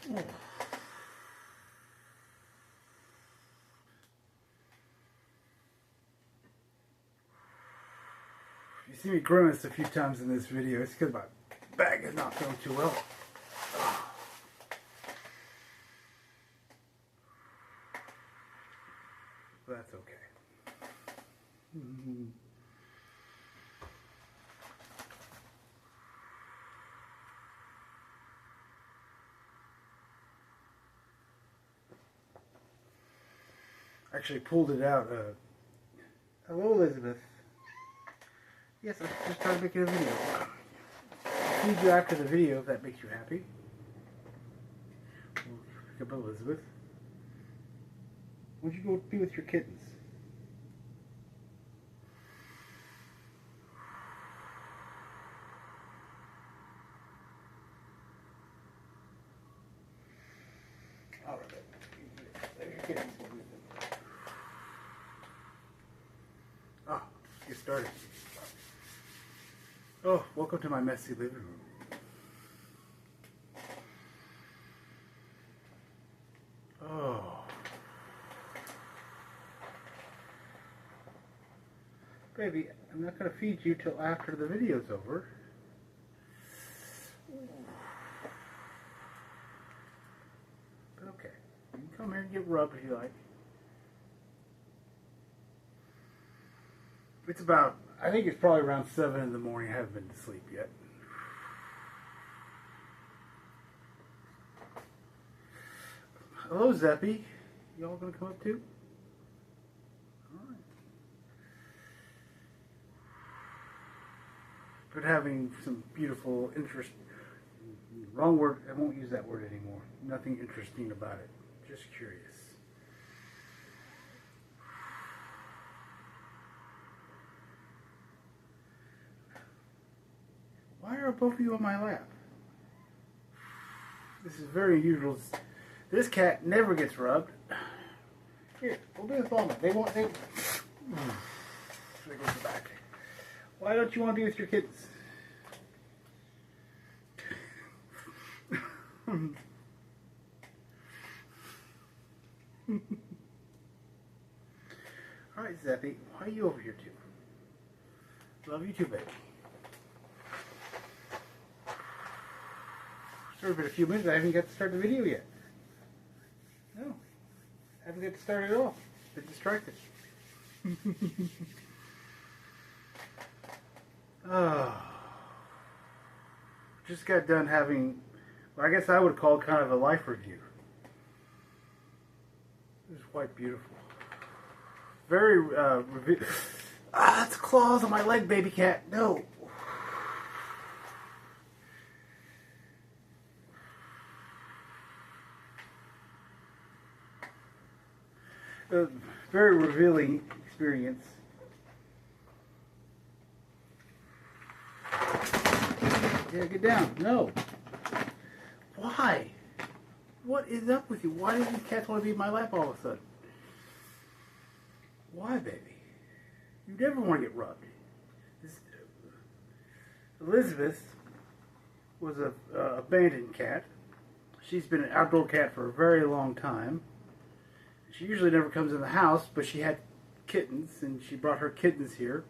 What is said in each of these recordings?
You see me grimace a few times in this video. It's because my back is not feeling too well. But that's okay. Actually pulled it out. Hello, Elizabeth. Yes, I just started making a video. I'll feed you after the video if that makes you happy. We'll pick up Elizabeth. Why don't you go be with your kittens? All right. Let your kittens go with them. Ah, let's get started. Oh, welcome to my messy living room. Oh. Baby, I'm not going to feed you till after the video's over. But okay. You can come here and get rubbed if you like. It's about, I think it's probably around 7 in the morning. I haven't been to sleep yet. Hello, Zeppy. Y'all gonna come up too? Alright. But having some beautiful interest, wrong word, I won't use that word anymore. Nothing interesting about it. Just curious. Why are both of you on my lap? This is very unusual. This cat never gets rubbed. Here, we'll do this all night. There goes the back. Why don't you want to be with your kids? Alright, Zeppy, why are you over here too? Love you too, baby. Sorry, for a few minutes. I haven't got to start the video yet. No, I haven't got to start it at all. Been distracted. Oh, just got done having, well, I guess I would call it kind of a life review. It was quite beautiful. Very, that's claws on my leg, baby cat. No. A very revealing experience. Yeah, get down. No. Why? What is up with you? Why do these cats want to be in my lap all of a sudden? Why, baby? You never want to get rubbed. Elizabeth was an abandoned cat. She's been an outdoor cat for a very long time. She usually never comes in the house, but she had kittens, and she brought her kittens here.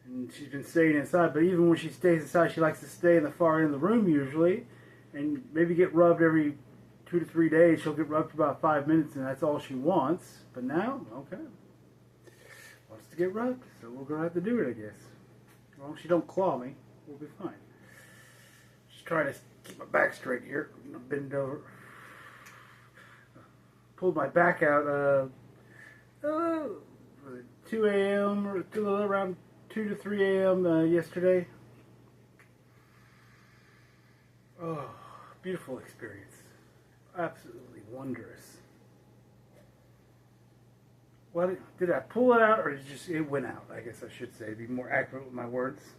And she's been staying inside, but even when she stays inside, she likes to stay in the far end of the room usually, and maybe get rubbed every 2 to 3 days. She'll get rubbed for about 5 minutes, and that's all she wants. But now, okay. Wants to get rubbed, so we're going to have to do it, I guess. As long as she don't claw me, we'll be fine. Just trying to keep my back straight here. I'm going to bend over. Pulled my back out was it 2 a.m. or around 2 to 3 a.m. Yesterday. Oh, beautiful experience. Absolutely wondrous. What did I pull it out, or did it went out? I guess I should say, be more accurate with my words.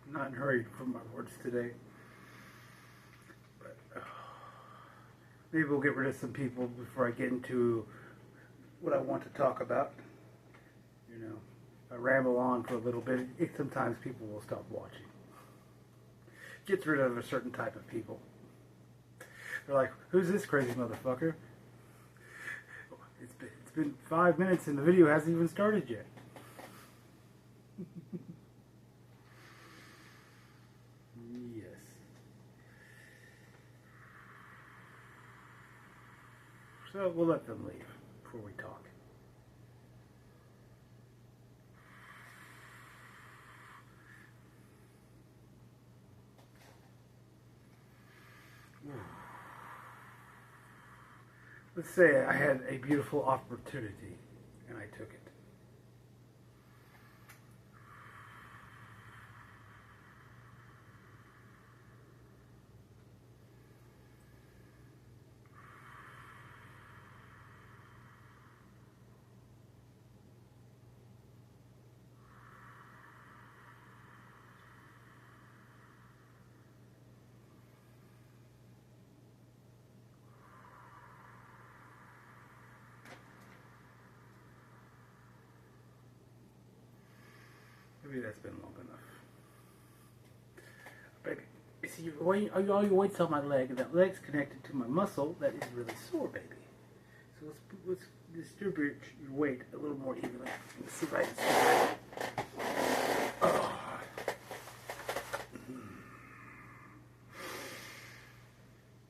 I'm not in a hurry for my words today. But maybe we'll get rid of some people before I get into what I want to talk about. You know, if I ramble on for a little bit, sometimes people will stop watching. Gets rid of a certain type of people. They're like, who's this crazy motherfucker? It's been 5 minutes and the video hasn't even started yet. Yes. So we'll let them leave before we talk. Let's say I had a beautiful opportunity and I took it. Maybe that's been long enough. Baby, you see, all your weight's on my leg, and that leg's connected to my muscle that is really sore, baby. So let's distribute your weight a little more evenly. Let's see if I can. Oh.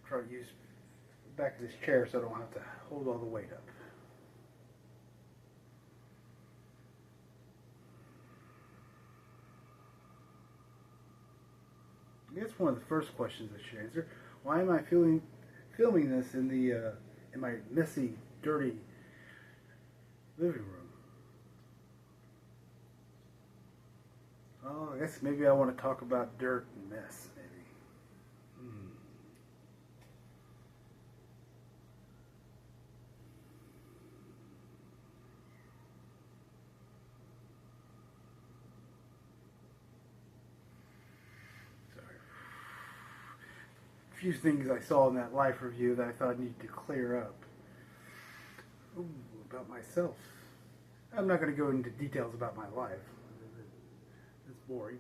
Try to use the back of this chair so I don't have to hold all the weight up. That's one of the first questions I should answer. Why am I filming this in my messy, dirty living room? Oh, I guess maybe I want to talk about dirt and mess, maybe. Few things I saw in that life review that I thought I needed to clear up. Ooh, about myself. I'm not going to go into details about my life. It's boring.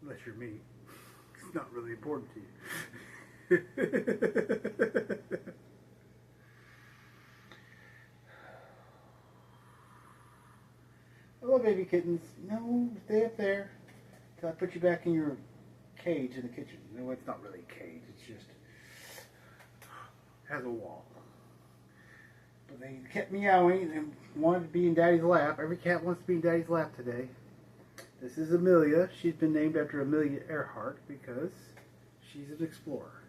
Unless you're me. It's not really important to you. Hello, baby kittens. No, stay up there. Till I put you back in your cage in the kitchen. No, it's not really a cage. It's just has a wall. But they kept meowing and wanted to be in Daddy's lap. Every cat wants to be in Daddy's lap today. This is Amelia. She's been named after Amelia Earhart because she's an explorer.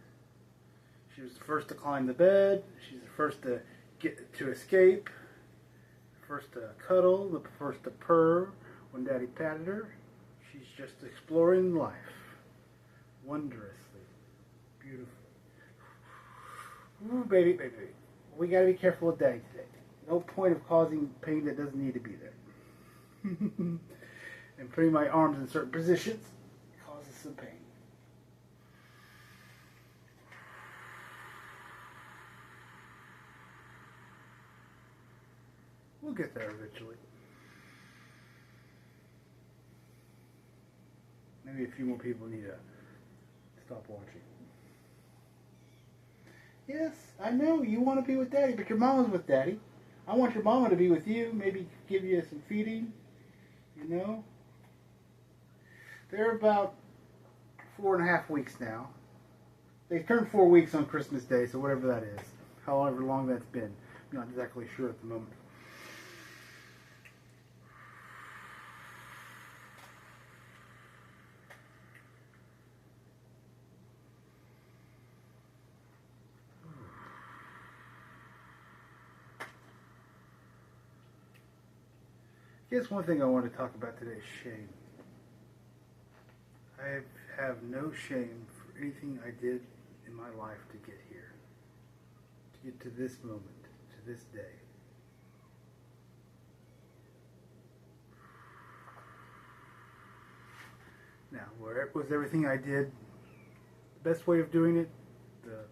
She was the first to climb the bed. She's the first to escape. The first to cuddle. The first to purr when Daddy patted her. She's just exploring life. Wondrously. Beautiful. Ooh, baby, baby. We gotta be careful with Daddy today. No point of causing pain that doesn't need to be there. And putting my arms in certain positions causes some pain. We'll get there eventually. Maybe a few more people need to stop watching. Yes, I know you want to be with Daddy, but your mama's with Daddy. I want your mama to be with you. Maybe give you some feeding. You know? They're about 4.5 weeks now. They turned 4 weeks on Christmas Day, so whatever that is. However long that's been. I'm not exactly sure at the moment. I guess one thing I want to talk about today is shame. I have no shame for anything I did in my life to get here. To get to this moment, to this day. Now, was everything I did the best way of doing it? The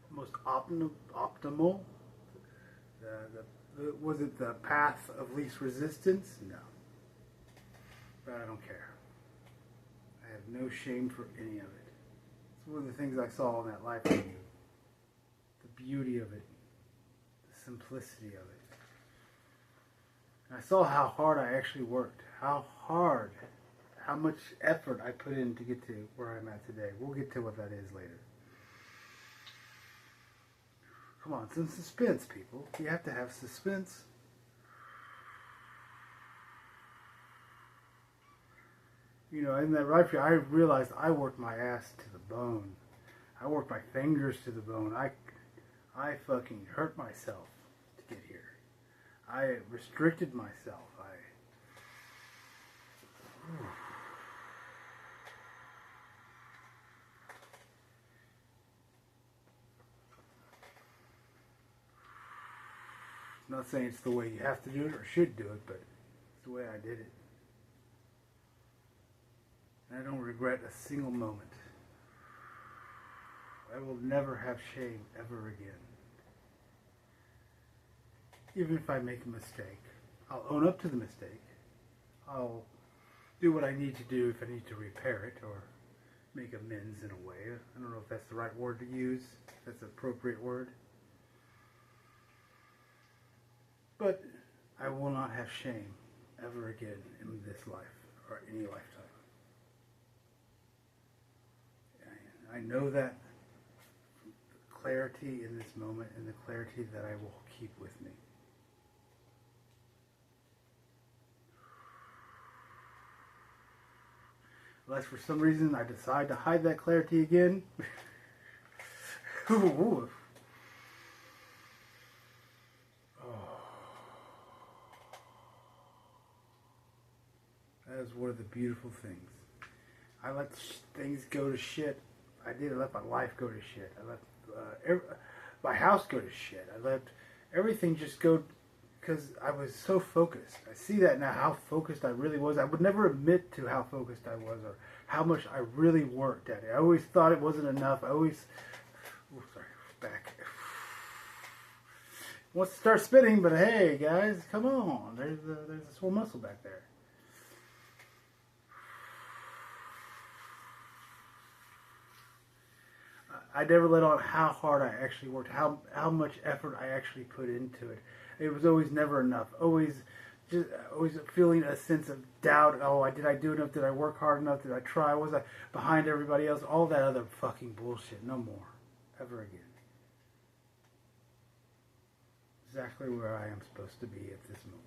most optimal? Was it the path of least resistance? No. But I don't care. I have no shame for any of it. It's one of the things I saw in that life review. The beauty of it. The simplicity of it. And I saw how hard I actually worked. How much effort I put in to get to where I'm at today. We'll get to what that is later. Come on, some suspense, people. You have to have suspense. You know, in that right I realized I worked my ass to the bone. I worked my fingers to the bone. I fucking hurt myself to get here. I restricted myself. I'm not saying it's the way you have to do it or should do it, but it's the way I did it. And I don't regret a single moment. I will never have shame ever again. Even if I make a mistake, I'll own up to the mistake. I'll do what I need to do if I need to repair it or make amends in a way. I don't know if that's the right word to use, if that's an appropriate word. But I will not have shame ever again in this life or any lifetime. I know that clarity in this moment and the clarity that I will keep with me. Unless for some reason I decide to hide that clarity again. Ooh. That is one of the beautiful things. I let things go to shit. I let my life go to shit. I let my house go to shit. I let everything just go because I was so focused. I see that now, how focused I really was. I would never admit to how focused I was or how much I really worked at it. I always thought it wasn't enough. Back. Wants to start spinning, but hey, guys, come on. There's a sore muscle back there. I never let on how hard I actually worked, how much effort I actually put into it. It was always never enough. Always feeling a sense of doubt. Oh, did I do enough? Did I work hard enough? Did I try? Was I behind everybody else? All that other fucking bullshit. No more. Ever again. Exactly where I am supposed to be at this moment.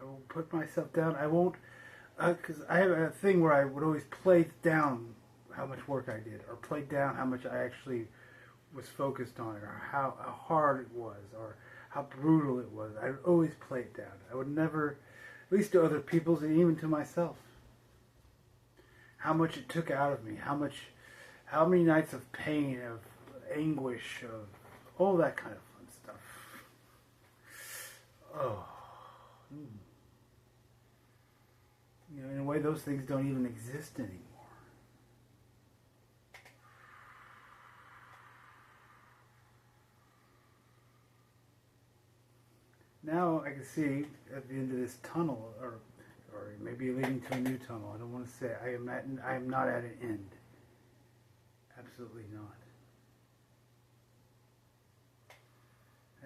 I will put myself down. I won't, because I have a thing where I would always play down how much work I did, or play down how much I actually was focused on it, or how hard it was, or how brutal it was. I would always play it down. I would never, at least to other people's and even to myself, how much it took out of me, how many nights of pain, of anguish, of all that kind of fun stuff. Oh. You know, in a way, those things don't even exist anymore. Now I can see at the end of this tunnel, or maybe leading to a new tunnel. I don't want to say I am not at an end. Absolutely not.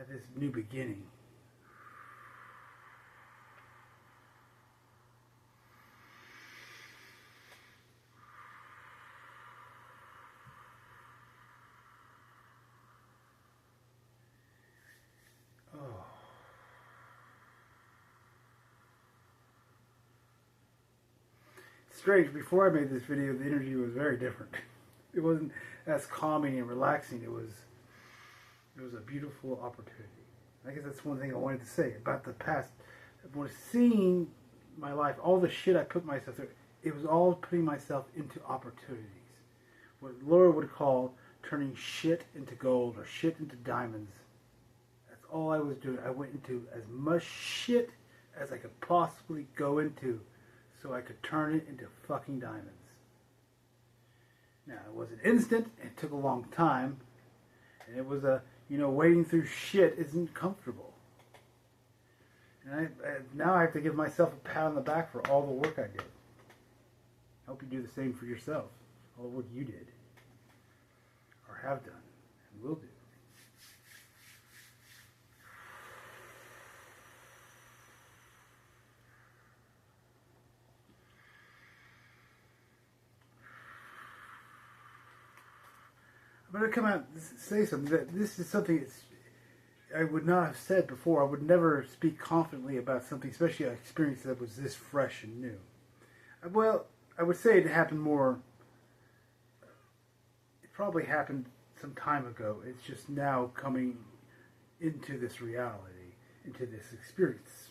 At this new beginning. Strange, before I made this video, the energy was very different. It wasn't, as calming and relaxing. It was a beautiful opportunity. I guess that's one thing I wanted to say about the past. When seeing my life, all the shit I put myself through, it was all putting myself into opportunities. What Laura would call turning shit into gold or shit into diamonds. That's all I was doing. I went into as much shit as I could possibly go into so I could turn it into fucking diamonds. Now, it wasn't instant. It took a long time. And it was wading through shit isn't comfortable. And now I have to give myself a pat on the back for all the work I did. I hope you do the same for yourself. All the work you did. Or have done. And will do. I'm going to come out and say something. That this is something I would not have said before. I would never speak confidently about something, especially an experience that was this fresh and new. Well, I would say it happened more. It probably happened some time ago. It's just now coming into this reality, into this experience.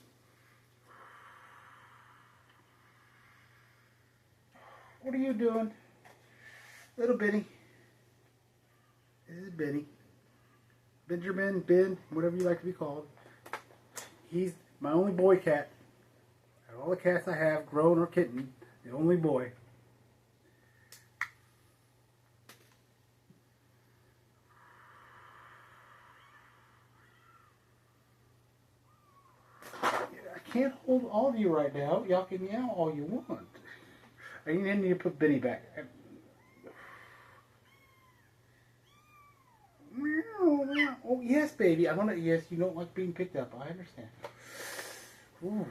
What are you doing? Little Benny. This is Benny. Benjamin, Ben, whatever you like to be called. He's my only boy cat. Out of all the cats I have, grown or kitten, the only boy. I can't hold all of you right now. Y'all can meow all you want. I need to put Benny back. Oh, yes, baby. Yes, you don't like being picked up. I understand. Ooh.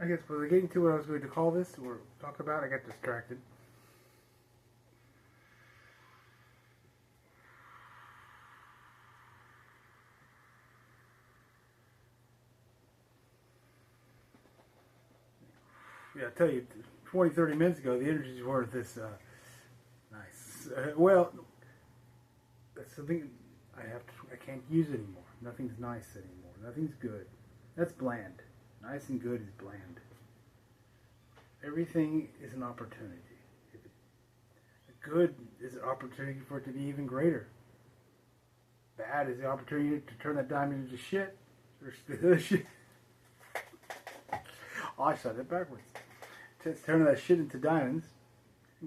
I guess, was I getting to what I was going to call this or talk about? I got distracted. Yeah, I tell you, 20, 30 minutes ago, the energies weren't this nice. Well, that's something I can't use anymore. Nothing's nice anymore. Nothing's good. That's bland. Nice and good is bland. Everything is an opportunity. Good is an opportunity for it to be even greater. Bad is the opportunity to turn that diamond into shit. Or shit. Oh, I said it backwards. Turning that shit into diamonds.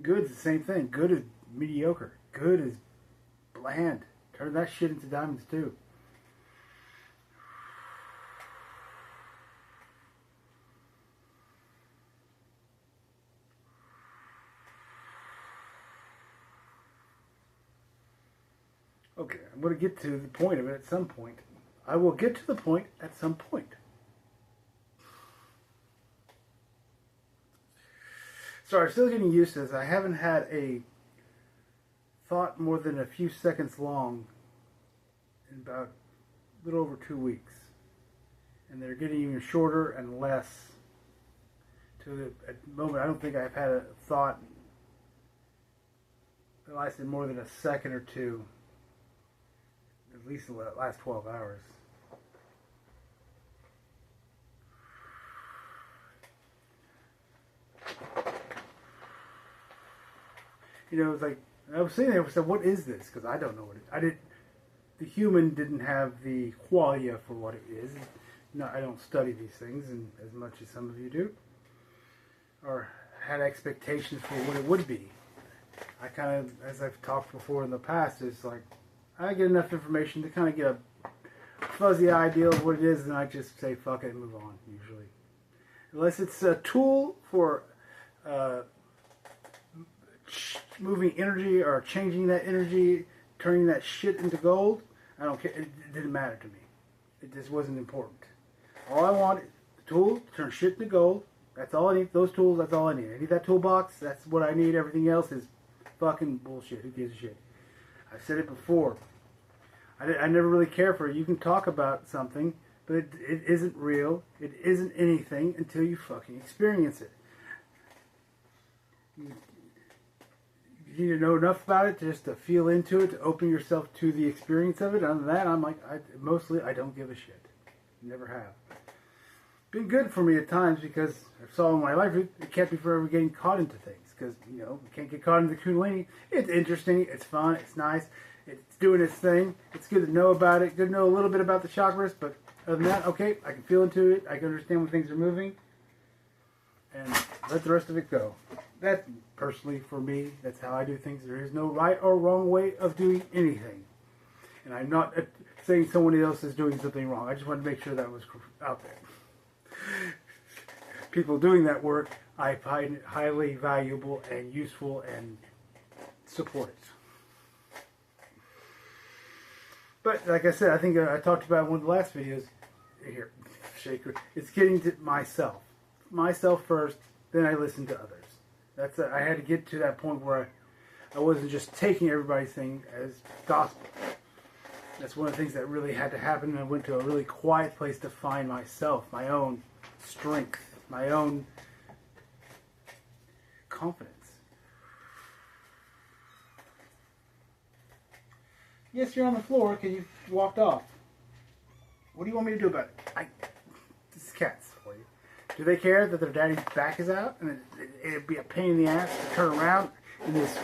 Good is the same thing. Good is mediocre. Good is bland. Turn that shit into diamonds too. Okay, I'm going to get to the point of it at some point. I will get to the point at some point. Sorry, I'm still getting used to this. I haven't had a thought more than a few seconds long in about a little over 2 weeks. And they're getting even shorter and less. At the moment, I don't think I've had a thought that lasted more than a second or two. At least the last 12 hours. You know, it's like, I was sitting there and said, what is this? Because I don't know what it is. The human didn't have the qualia for what it is. No, I don't study these things and as much as some of you do. Or had expectations for what it would be. I kind of, as I've talked before in the past, it's like, I get enough information to kind of get a fuzzy idea of what it is, and I just say, fuck it, and move on, usually. Unless it's a tool for moving energy or changing that energy, turning that shit into gold, I don't care. It didn't matter to me. It just wasn't important. All I want is a tool to turn shit into gold. That's all I need. Those tools, that's all I need. I need that toolbox. That's what I need. Everything else is fucking bullshit. Who gives a shit? I've said it before. I never really care for it. You can talk about something, but it isn't real. It isn't anything until you fucking experience it. You need to know enough about it just to feel into it, to open yourself to the experience of it. Other than that, I'm like, mostly I don't give a shit. Never have. Been good for me at times because I saw in my life it kept me from ever getting caught into things. Because, you know, you can't get caught into the Kundalini. It's interesting, it's fun, it's nice, it's doing its thing. It's good to know about it, good to know a little bit about the chakras, but other than that, okay, I can feel into it, I can understand when things are moving, and let the rest of it go. That, personally, for me, that's how I do things. There is no right or wrong way of doing anything. And I'm not saying someone else is doing something wrong. I just wanted to make sure that was out there. People doing that work, I find highly valuable and useful and support it. But, like I said, I think I talked about in one of the last videos. Here, shaker. It's getting to myself. Myself first, then I listen to others. I had to get to that point where I wasn't just taking everybody's thing as gospel. That's one of the things that really had to happen. I went to a really quiet place to find myself, my own strength, my own confidence. Yes, you're on the floor because you walked off. What do you want me to do about it? This is cats for you. Do they care that their daddy's back is out? And it'd be a pain in the ass to turn around in this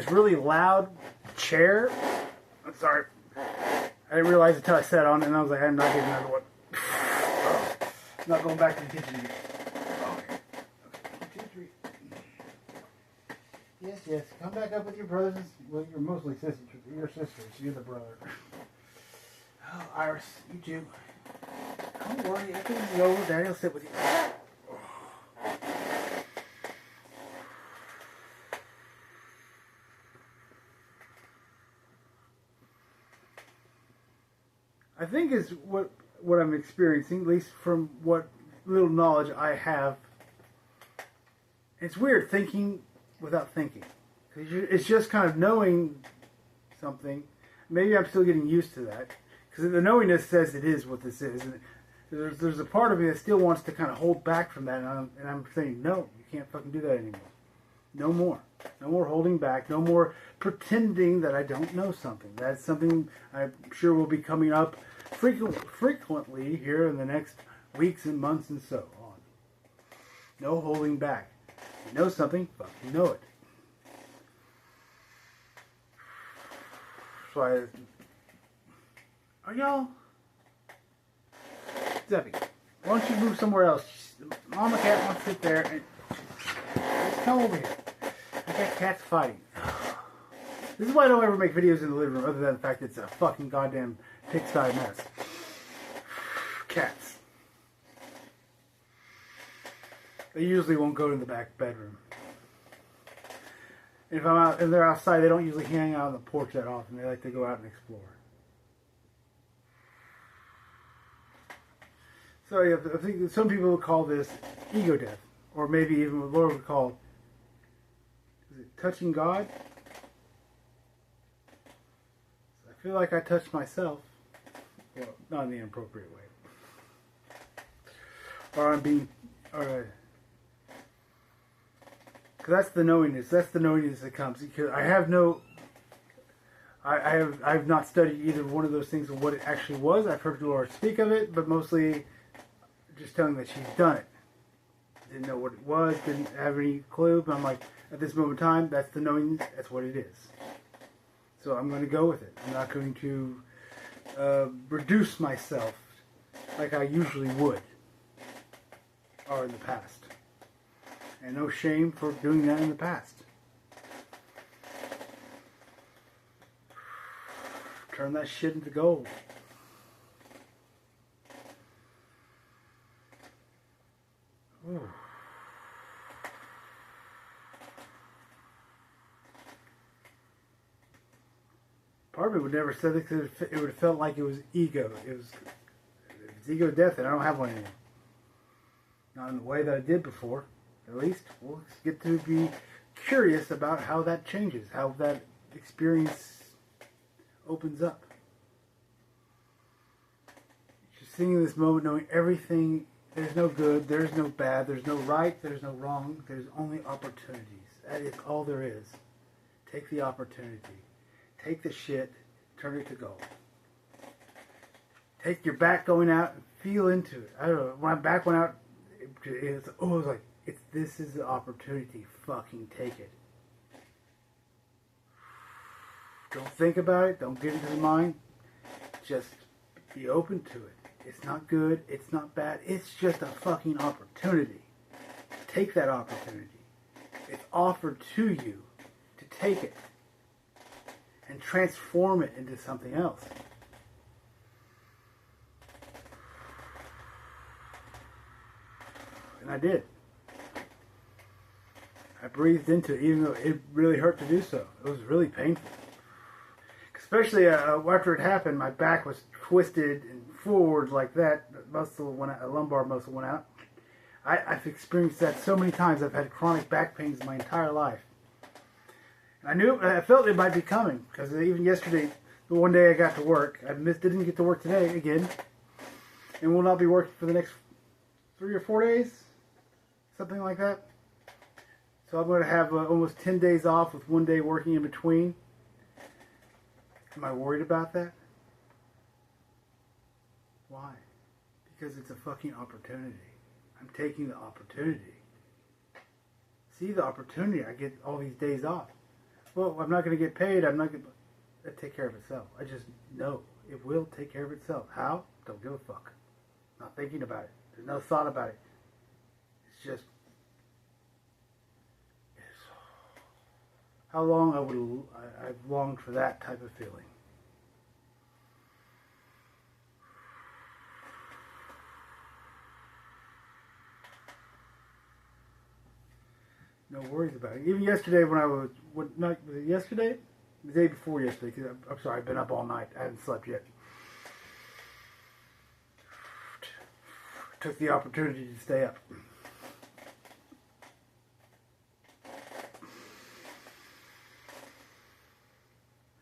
really loud chair. I'm sorry. I didn't realize until I sat on it, and I was like, I'm not getting another one. Oh, not going back to the kitchen again. Okay. 1, 2, 3. Yes. Come back up with your brothers. Well, you're mostly sisters. Your sisters. You're the brother. Oh, Iris, you too. Don't worry. Everything's over. Daddy will sit with you. I think is what I'm experiencing, at least from what little knowledge I have. It's weird thinking without thinking. It's just kind of knowing something. Maybe I'm still getting used to that. Because the knowingness says it is what this is. And there's a part of me that still wants to kind of hold back from that. And I'm saying, no, you can't fucking do that anymore. No more. No more holding back. No more pretending that I don't know something. That's something I'm sure will be coming up frequently here in the next weeks and months and so on. No holding back. You know something, fucking know it. So are y'all? Debbie, why don't you move somewhere else? Mama cat wants to sit there and just come over here. I got cats fighting. This is why I don't ever make videos in the living room, other than the fact that it's a fucking goddamn pigsty mess. Cats. They usually won't go to the back bedroom. If I'm out and they're outside, they don't usually hang out on the porch that often. They like to go out and explore. So yeah, I think some people would call this ego death, or maybe even what Laura would call, is it touching God? I feel like I touched myself. Well, not in the inappropriate way. Or I'm being, because that's the knowingness. That's the knowingness that comes. Because I have no, I've not studied either one of those things or what it actually was. I've heard Laura speak of it, but mostly just telling that she's done it. Didn't know what it was. Didn't have any clue. But I'm like, at this moment in time, that's the knowingness. That's what it is. So I'm going to go with it. I'm not going to reduce myself like I usually would, or in the past. And no shame for doing that in the past. Turn that shit into gold. Ooh. Part of it would never said it because it would have felt like it was ego. It's ego death, and I don't have one anymore. Not in the way that I did before. At least we'll get to be curious about how that changes, how that experience opens up. Just seeing this moment, knowing everything There's no good, there's no bad, there's no right, there's no wrong, there's only opportunities. That is all there is. Take the opportunity. Take the shit, turn it to gold. Take your back going out and feel into it. I don't know, when my back went out, it was like, this is the opportunity. Fucking take it. Don't think about it. Don't get into the mind. Just be open to it. It's not good. It's not bad. It's just a fucking opportunity. Take that opportunity. It's offered to you to take it and transform it into something else. And I did. I breathed into it, even though it really hurt to do so. It was really painful. Especially after it happened, my back was twisted and forward like that. Muscle went out, a lumbar muscle went out. I've experienced that so many times. I've had chronic back pains my entire life. And I felt it might be coming, because even yesterday, the one day I got to work, didn't get to work today again, and will not be working for the next 3 or 4 days, something like that. So I'm going to have almost 10 days off with 1 day working in between. Am I worried about that? Why? Because it's a fucking opportunity. I'm taking the opportunity. See the opportunity. I get all these days off. Well, I'm not going to get paid. I'm not going to take care of itself. I just know it will take care of itself. How? Don't give a fuck. Not thinking about it. There's no thought about it. It's just how long I've longed for that type of feeling. No worries about it. Even yesterday when I was it yesterday? The day before yesterday, because I'm sorry, I've been up all night. I haven't slept yet. Took the opportunity to stay up.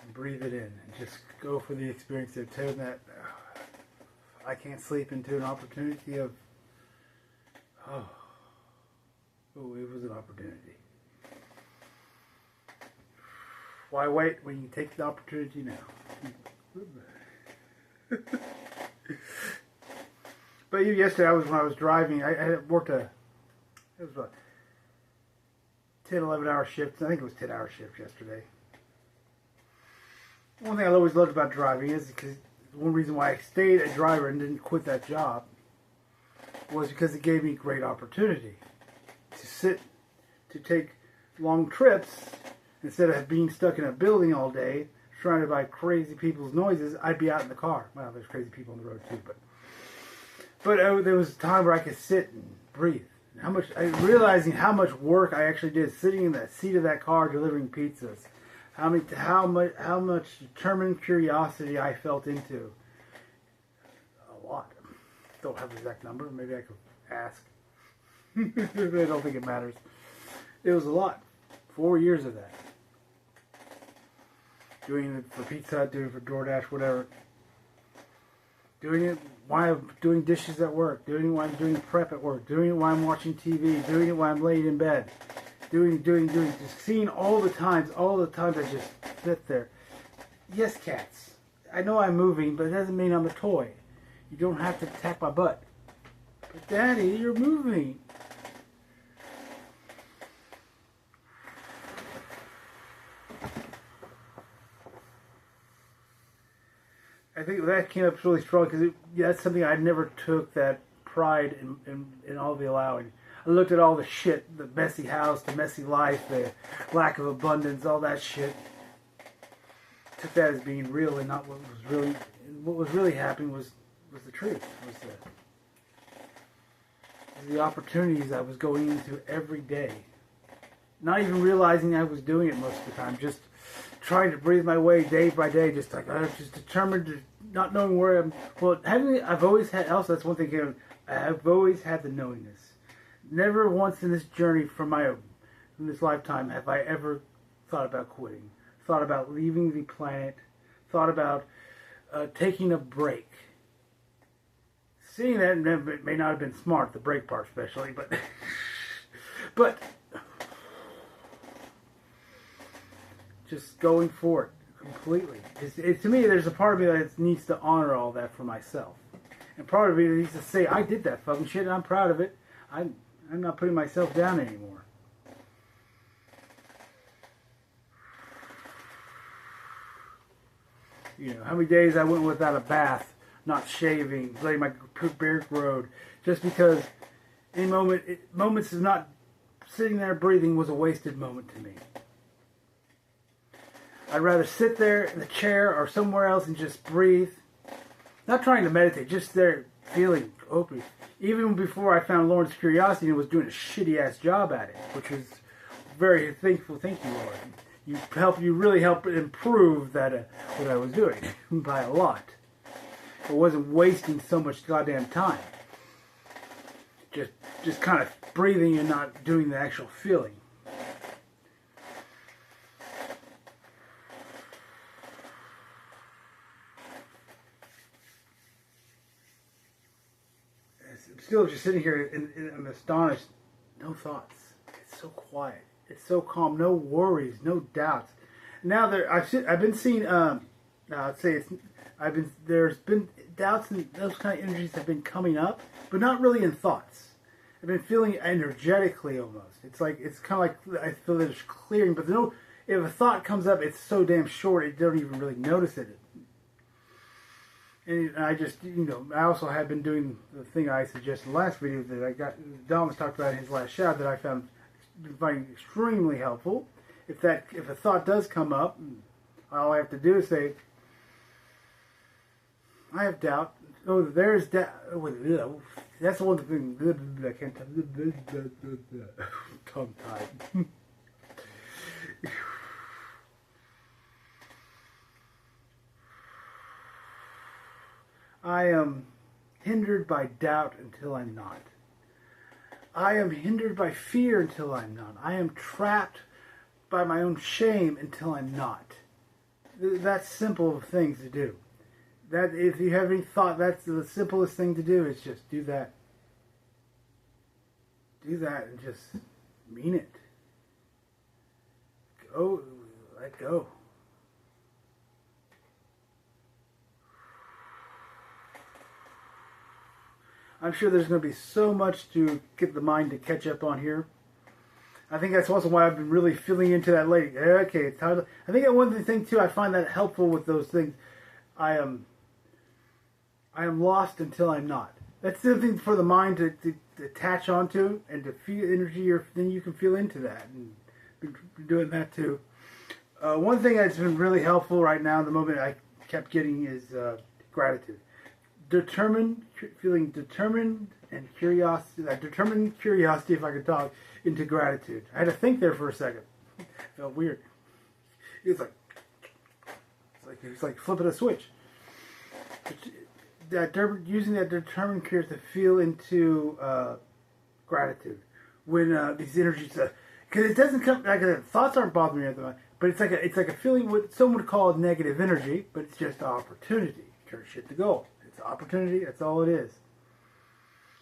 And breathe it in and just go for the experience of turning that I can't sleep into an opportunity of it was an opportunity. Why wait when you can take the opportunity now? But even yesterday, when I was driving, I had worked it was about 10, 11 hour shifts. I think it was 10 hour shifts yesterday. One thing I always loved about driving is because one reason why I stayed a driver and didn't quit that job was because it gave me great opportunity to take long trips. Instead of being stuck in a building all day, surrounded by crazy people's noises, I'd be out in the car. Well, there's crazy people on the road too, but there was a time where I could sit and breathe. Realizing how much work I actually did sitting in that seat of that car delivering pizzas. How much determined curiosity I felt into. A lot. Don't have the exact number. Maybe I could ask. I don't think it matters. It was a lot. 4 years of that. Doing it for Pizza Hut, doing it for DoorDash, whatever. Doing it while I'm doing dishes at work. Doing it while I'm doing prep at work. Doing it while I'm watching TV. Doing it while I'm laying in bed. Doing. Just seeing all the times I just sit there. Yes, cats. I know I'm moving, but it doesn't mean I'm a toy. You don't have to tap my butt. But Daddy, you're moving. I think that came up really strong because that's something I never took that pride in all the allowing. I looked at all the shit, the messy house, the messy life, the lack of abundance, all that shit. Took that as being real and not what was really happening was the truth. Was the opportunities I was going into every day. Not even realizing I was doing it most of the time. Just trying to breathe my way day by day. Just like I was just determined to not knowing where I'm. Well, I've always had. Also, that's one thing. I've always had the knowingness. Never once in this journey from this lifetime have I ever thought about quitting. Thought about leaving the planet. Thought about taking a break. seeing that it may not have been smart, the brake part especially, but but just going for it completely. To me, there's a part of me that needs to honor all that for myself, and part of me needs to say, I did that fucking shit, and I'm proud of it. I'm not putting myself down anymore. You know, how many days I went without a bath, not shaving, letting my beard grow, just because any moments of not sitting there breathing was a wasted moment to me. I'd rather sit there in the chair or somewhere else and just breathe. Not trying to meditate, just there feeling open. Even before I found Lawrence Curiosity and was doing a shitty ass job at it, which was very thankful. Thank you, Lord. You really helped improve that what I was doing by a lot. I wasn't wasting so much goddamn time. Just kind of breathing and not doing the actual feeling. I'm still just sitting here and I'm astonished. No thoughts. It's so quiet. It's so calm. No worries. No doubts. Now I've been seeing. There's been doubts and those kind of energies have been coming up, but not really in thoughts. I've been feeling energetically almost. It's kind of like I feel that it's clearing, but if a thought comes up, it's so damn short, you don't even really notice it. And I just, I also have been doing the thing I suggested in the last video that Don was talked about in his last shout that I been finding extremely helpful. If a thought does come up, all I have to do is say, I have doubt. Oh, there's doubt. That's the one thing. I can't tongue tied. I am hindered by doubt until I'm not. I am hindered by fear until I'm not. I am trapped by my own shame until I'm not. That's simple things to do. That if you have any thought, that's the simplest thing to do is just do that. Do that and just mean it. Go, let go. I'm sure there's going to be so much to get the mind to catch up on here. I think that's also why I've been really feeling into that lately. Okay, it's time to, I think that one thing too, I find that helpful with those things. I am lost until I'm not. That's the thing for the mind to attach onto and to feel energy, or then you can feel into that. And been doing that too. One thing that's been really helpful right now, the moment I kept getting is gratitude. Feeling determined and curiosity. Determined curiosity, if I could talk, into gratitude. I had to think there for a second. It felt weird. It's like flipping a switch. Using that determined curiosity to feel into gratitude when these energies, because it doesn't come like thoughts aren't bothering me at the moment, but it's like a feeling what some would call negative energy, but it's just opportunity. Turn shit to gold. It's opportunity. That's all it is.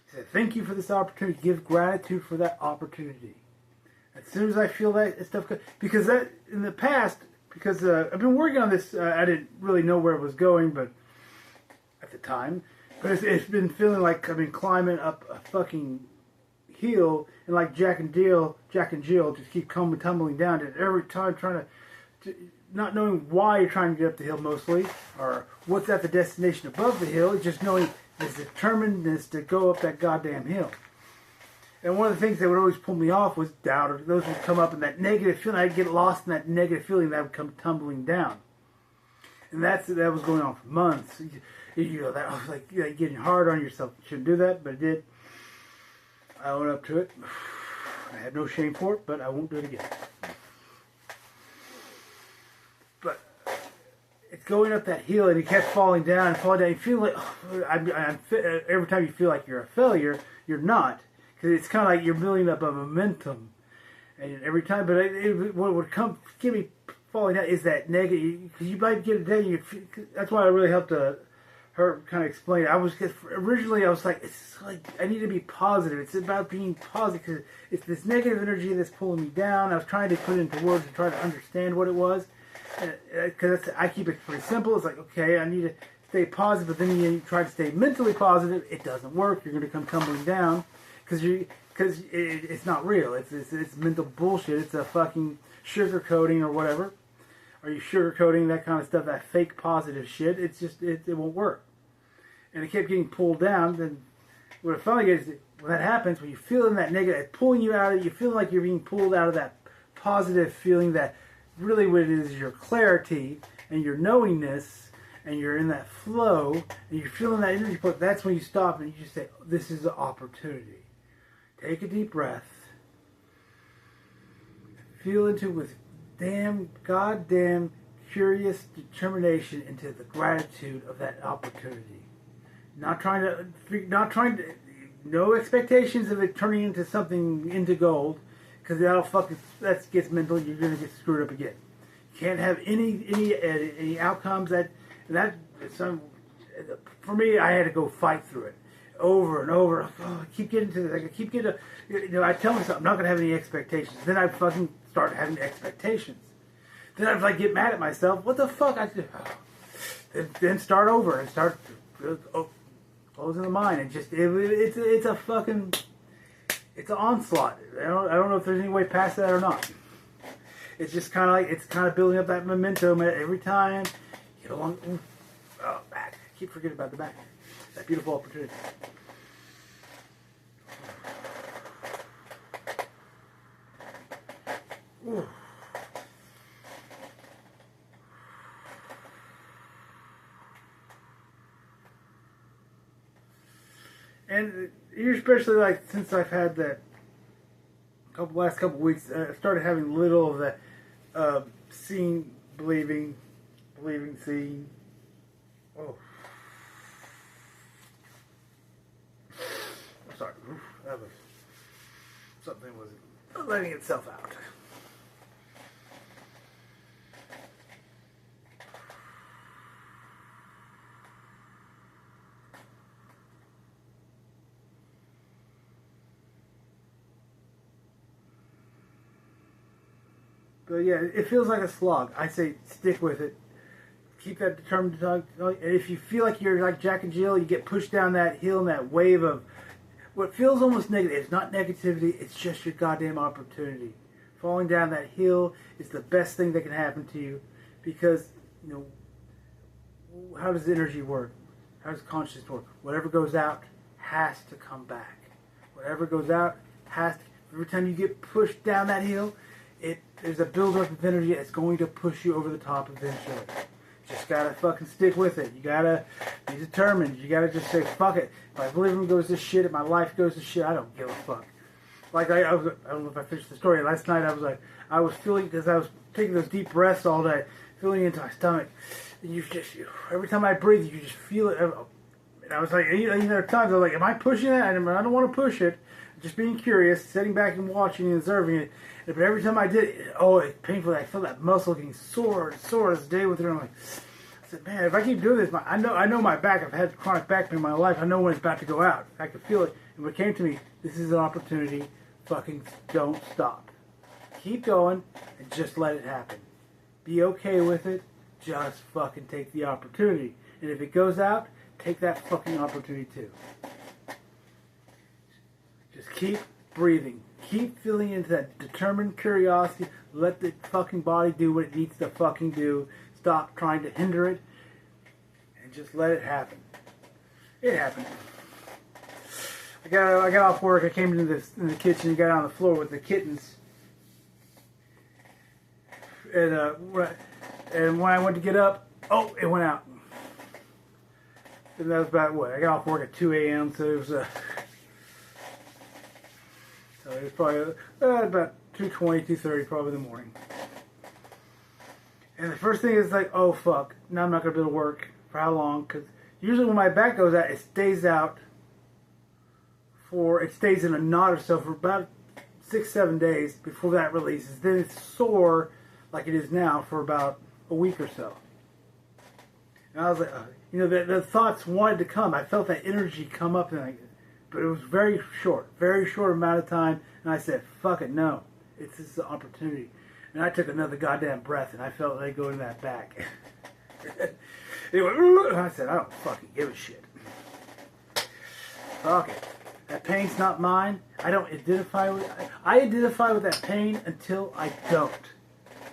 He said, "Thank you for this opportunity. Give gratitude for that opportunity." As soon as I feel that stuff, because that in the past, because I've been working on this, I didn't really know where it was going, but at the time, but it's been feeling like I've been climbing up a fucking hill, and like Jack and Jill just keep tumbling down, and every time trying to not knowing why you're trying to get up the hill mostly, or what's at the destination above the hill, just knowing this determinedness to go up that goddamn hill. And one of the things that would always pull me off was doubt, or those would come up, and that negative feeling, I'd get lost in that negative feeling that would come tumbling down. And that was going on for months. That was like getting hard on yourself. You shouldn't do that, but I did. I went up to it. I had no shame for it, but I won't do it again. But it's going up that hill, and you kept falling down and falling down. You feel like every time you feel like you're a failure, you're not, because it's kind of like you're building up a momentum, and every time. But what would give me falling down is that negative, because you might get a day. That's why I really helped her kind of explain it. Originally I was like, it's like I need to be positive. It's about being positive because it's this negative energy that's pulling me down. I was trying to put it into words and try to understand what it was, because I keep it pretty simple. It's like, okay, I need to stay positive, but then you try to stay mentally positive. It doesn't work. You're going to come tumbling down because it's not real. It's mental bullshit. It's a fucking sugarcoating or whatever. Are you sugarcoating that kind of stuff? That fake positive shit. It's just it won't work. And it kept getting pulled down. Then what it finally gets, when that happens, when you feel in that negative, it's pulling you out of it, you feel like you're being pulled out of that positive feeling that really what it is your clarity and your knowingness, and you're in that flow, and you're feeling that energy. But that's when you stop and you just say, this is an opportunity. Take a deep breath. Feel into it with goddamn curious determination into the gratitude of that opportunity. Not trying to, no expectations of it turning into gold, because that gets mental. You're gonna get screwed up again. You can't have any outcomes for me. I had to go fight through it over and over. Oh, I keep getting to this. I keep getting to, I tell myself I'm not gonna have any expectations. Then I fucking start having expectations. Then I'd get mad at myself. What the fuck? Then start over and start closing the mind, and just it's an onslaught. I don't know if there's any way past that or not. It's just kind of building up that momentum every time. Get along. Oh, back. I keep forgetting about the back. That beautiful opportunity. Ooh. And especially since I've had that last couple weeks, I started having little of that seeing, believing, seeing. Oh, I'm sorry. That was something wasn't letting itself out. But yeah, it feels like a slog. I say stick with it. Keep that determined. And if you feel like you're like Jack and Jill, you get pushed down that hill in that wave of what feels almost negative. It's not negativity. It's just your goddamn opportunity. Falling down that hill is the best thing that can happen to you, because how does energy work? How does consciousness work? Whatever goes out has to come back. Whatever goes out has to. Every time you get pushed down that hill, there's a buildup of energy that's going to push you over the top eventually. Just gotta fucking stick with it. You gotta be determined. You gotta just say, fuck it. If my living room goes to shit, if my life goes to shit, I don't give a fuck. I don't know if I finished the story. Last night I was feeling, because I was taking those deep breaths all day, feeling into my stomach. And every time I breathe, you just feel it. And I was like, there are times I was like, am I pushing that? I don't want to push it. Just being curious, sitting back and watching and observing it. But every time I did it, it's painful. I felt that muscle getting sore as the day went through. I said, man, if I keep doing this, I know my back. I've had chronic back pain in my life. I know when it's about to go out. I could feel it. And what came to me, this is an opportunity. Fucking don't stop. Keep going and just let it happen. Be okay with it. Just fucking take the opportunity. And if it goes out, take that fucking opportunity too. Just keep breathing. Keep feeling into that determined curiosity. Let the fucking body do what it needs to fucking do. Stop trying to hinder it. And just let it happen. It happened. I got off work. I came into the kitchen and got on the floor with the kittens. And when I went to get up, it went out. And that was about what? I got off work at 2 a.m. So it was probably about 2:20, 2:30 probably in the morning. And the first thing is like, oh fuck, now I'm not going to be able to work. For how long? Because usually when my back goes out, it stays in a knot or so for about 6-7 days before that releases. Then it's sore like it is now for about a week or so. And I was like, the thoughts wanted to come. I felt that energy come up, but it was very short amount of time. And I said, fuck it, no. This is an opportunity. And I took another goddamn breath, and I felt like going that back. It went, and I said, I don't fucking give a shit. Fuck it. That pain's not mine. I don't identify with it. I identify with that pain until I don't.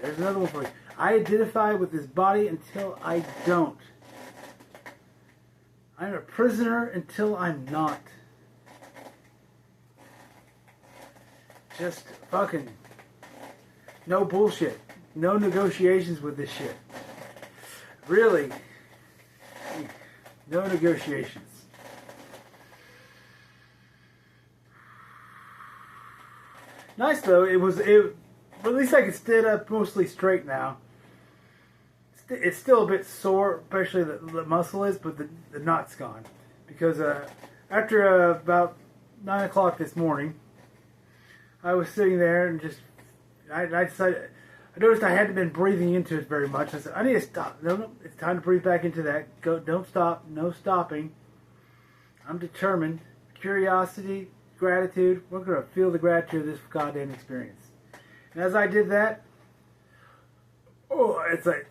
There's another one for you. I identify with this body until I don't. I'm a prisoner until I'm not. Just fucking no bullshit. No negotiations with this shit. Really. No negotiations. Nice though. At least I can stand up mostly straight now. It's still a bit sore, especially the muscle is, but the knot's gone. Because after about 9 o'clock this morning, I was sitting there and just, I decided, I noticed I hadn't been breathing into it very much. I said, I need to stop. No, it's time to breathe back into that. Go, don't stop. No stopping. I'm determined. Curiosity, gratitude. We're going to feel the gratitude of this goddamn experience. And as I did that, it's like,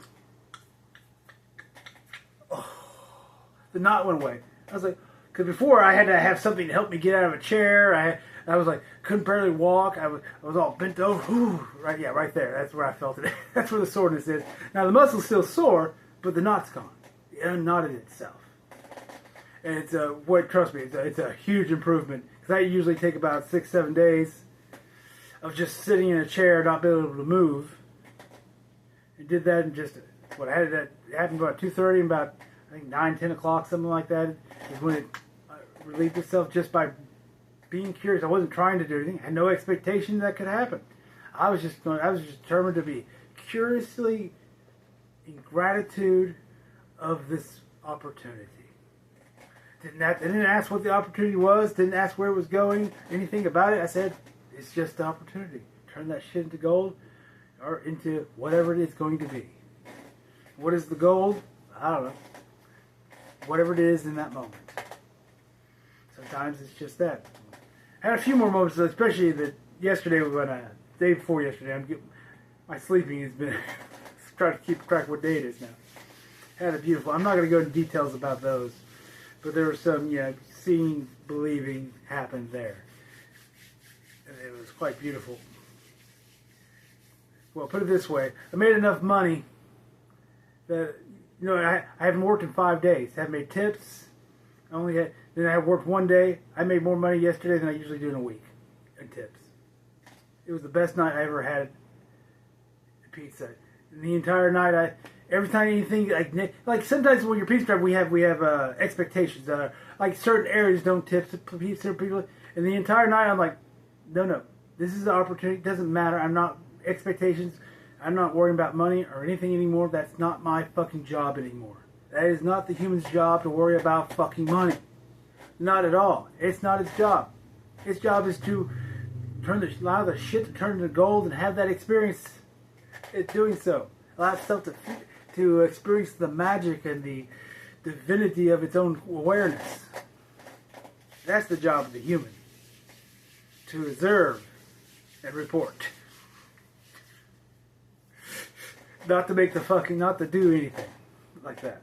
the knot went away. I was like, because before I had to have something to help me get out of a chair. I was like, couldn't barely walk. I was all bent over. Ooh, right there. That's where I felt it. That's where the soreness is. Now the muscle's still sore, but the knot's gone. It unknotted itself. And it's trust me, it's a huge improvement. Because I usually take about 6-7 days of just sitting in a chair, not being able to move. And did that in just, it happened about 2:30 and about, I think 9-10 o'clock, something like that, is when it relieved itself just by being curious. I wasn't trying to do anything. I had no expectation that could happen. I was just determined to be curiously in gratitude of this opportunity. Didn't ask what the opportunity was. Didn't ask where it was going. Anything about it. I said, it's just an opportunity. Turn that shit into gold, or into whatever it is going to be. What is the gold? I don't know. Whatever it is in that moment. Sometimes it's just that. I had a few more moments, especially yesterday day before yesterday. My sleeping has been trying to keep track of what day it is now. Had a beautiful. I'm not going to go into details about those, but there was some, seeing, believing happened there, and it was quite beautiful. Well, put it this way: I made enough money that I haven't worked in 5 days. I haven't made tips. Then I worked one day. I made more money yesterday than I usually do in a week in tips. It was the best night I ever had at pizza. And the entire night, every time anything like sometimes when you're pizza driver, we have expectations that are like certain areas don't tip certain people. And the entire night, I'm like, no, this is an opportunity. It doesn't matter. I'm not expectations. I'm not worrying about money or anything anymore. That's not my fucking job anymore. That is not the human's job to worry about fucking money. Not at all. It's not its job. Its job is to allow the shit to turn into gold and have that experience. It's doing so. Allow itself to experience the magic and the divinity of its own awareness. That's the job of the human. To observe and report. Not to make not to do anything like that.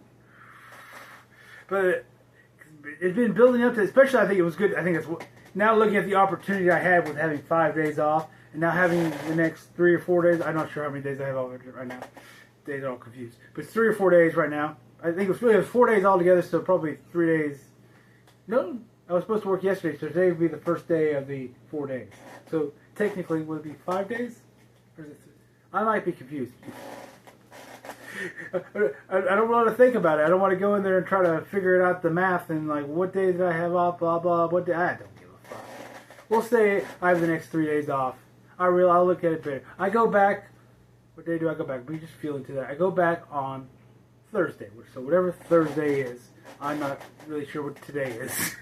But it's been building up to, especially I think it was good. I think it's now looking at the opportunity I had with having 5 days off, and now having the next 3 or 4 days. I'm not sure how many days I have off right now. Days are all confused, but it's 3 or 4 days right now. I think it was 4 days altogether, so probably 3 days. No, I was supposed to work yesterday, so today would be the first day of the 4 days. So technically, would it be 5 days? Or is it? I might be confused. I don't want to think about it. I don't want to go in there and try to figure it out the math and like what day did I have off, blah blah. What day? I don't give a fuck. We'll say I have the next 3 days off. I'll look at it better. I go back. What day do I go back? We just feel into that. I go back on Thursday. So whatever Thursday is, I'm not really sure what today is.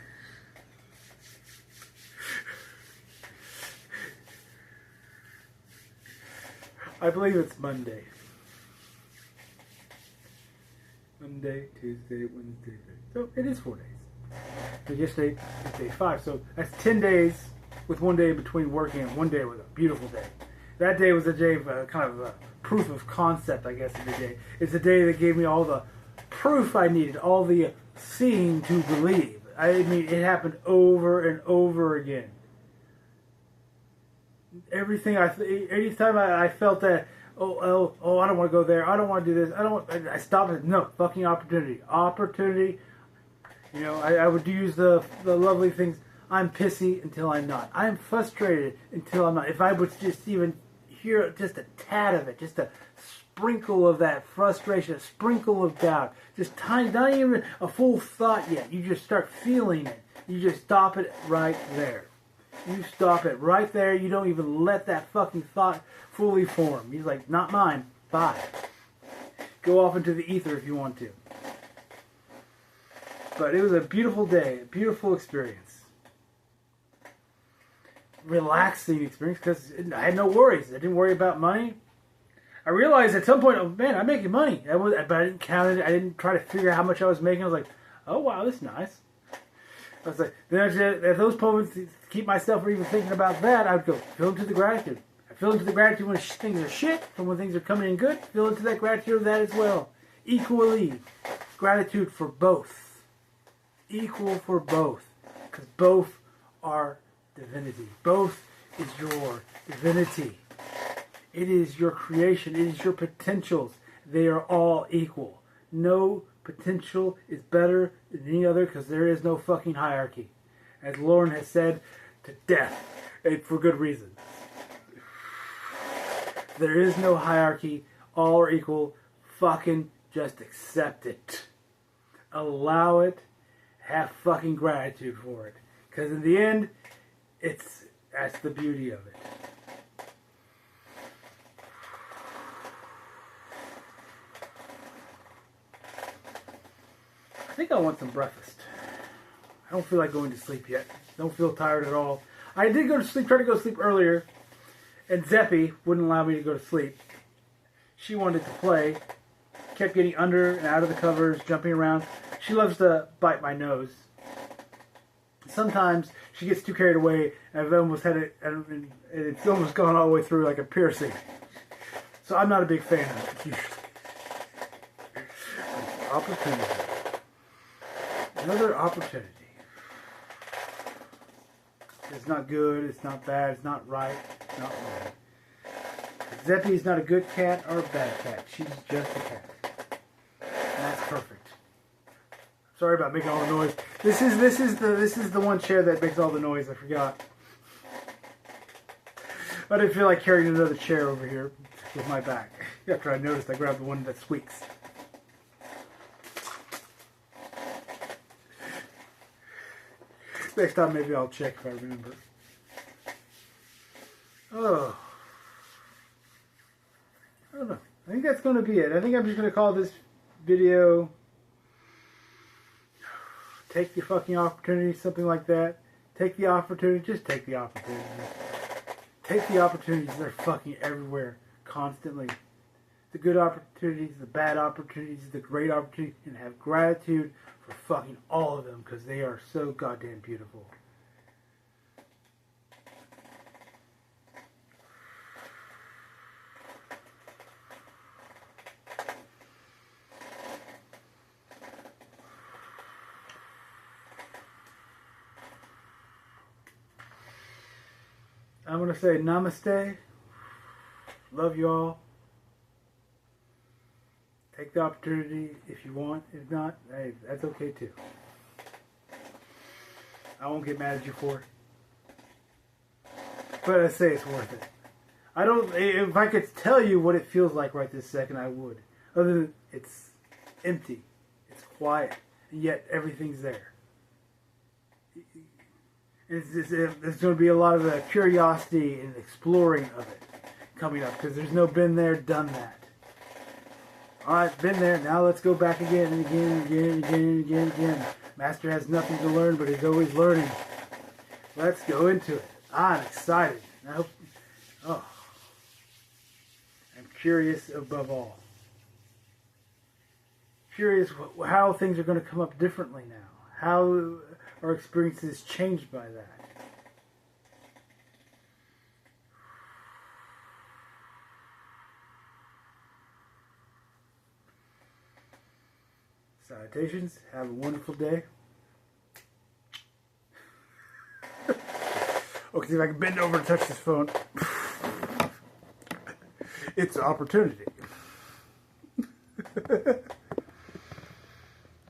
I believe it's Monday. Monday, Tuesday, Wednesday, Thursday. So it is 4 days. But yesterday is day 5. So that's 10 days with 1 day in between working, and 1 day was a beautiful day. That day was a day of kind of a proof of concept, I guess, of the day. It's a day that gave me all the proof I needed, all the seeing to believe. I mean, it happened over and over again. Anytime I felt that, I don't want to go there, I don't want to do this, I stopped it. No, fucking opportunity. Opportunity. You know, I would use the lovely things. I'm pissy until I'm not. I'm frustrated until I'm not. If I would just even hear just a tad of it, just a sprinkle of that frustration, a sprinkle of doubt, just tiny, not even a full thought yet. You just start feeling it. You just stop it right there. You stop it right there. You don't even let that fucking thought fully form. He's like, not mine. Bye. Go off into the ether if you want to. But it was a beautiful day, a beautiful experience. Relaxing experience because I had no worries. I didn't worry about money. I realized at some point, oh man, I'm making money. But I didn't count it. I didn't try to figure out how much I was making. I was like, oh wow, that's nice. I was like, then at those moments, to keep myself from even thinking about that, I would go, feel into the gratitude. I feel into the gratitude when things are shit, and when things are coming in good, feel into that gratitude of that as well. Equally, gratitude for both. Equal for both. Because both are divinity. Both is your divinity. It is your creation. It is your potentials. They are all equal. No potential is better than any other because there is no fucking hierarchy. As Lauren has said, to death, and for good reason. There is no hierarchy. All are equal. Fucking just accept it. Allow it. Have fucking gratitude for it. Because in the end, that's the beauty of it. I think I want some breakfast. I don't feel like going to sleep yet. Don't feel tired at all. I did go to sleep, try to go to sleep earlier, and Zeppy wouldn't allow me to go to sleep. She wanted to play, kept getting under and out of the covers, jumping around. She loves to bite my nose. Sometimes she gets too carried away, and I've almost had it, and it's almost gone all the way through like a piercing. So I'm not a big fan of it usually. Opportunity. Another opportunity. It's not good, it's not bad, it's not right, it's not wrong. Zeppy is not a good cat or a bad cat. She's just a cat. And that's perfect. Sorry about making all the noise. This is the one chair that makes all the noise, I forgot. I didn't feel like carrying another chair over here with my back. After I noticed I grabbed the one that squeaks. Next time maybe I'll check if I remember. Oh. I don't know. I think that's going to be it. I think I'm just going to call this video Take the Fucking Opportunity, something like that. Take the opportunity. Just take the opportunity. Take the opportunities. They're fucking everywhere. Constantly. The good opportunities, the bad opportunities, the great opportunities. And have gratitude for fucking all of them. Because they are so goddamn beautiful. I'm going to say namaste. Love you all. Take the opportunity if you want. If not, hey, that's okay too. I won't get mad at you for it. But I say it's worth it. If I could tell you what it feels like right this second, I would. Other than it's empty. It's quiet. And yet everything's there. There's going to be a lot of curiosity and exploring of it coming up because there's no been there, done that. Alright, been there, now let's go back again and again and again and again and again and again. Master has nothing to learn, but he's always learning. Let's go into it. I'm excited. I'm curious above all. curious how things are going to come up differently now. How our experiences changed by that. Salutations. Have a wonderful day. Okay, if I can bend over and touch this phone. It's an opportunity.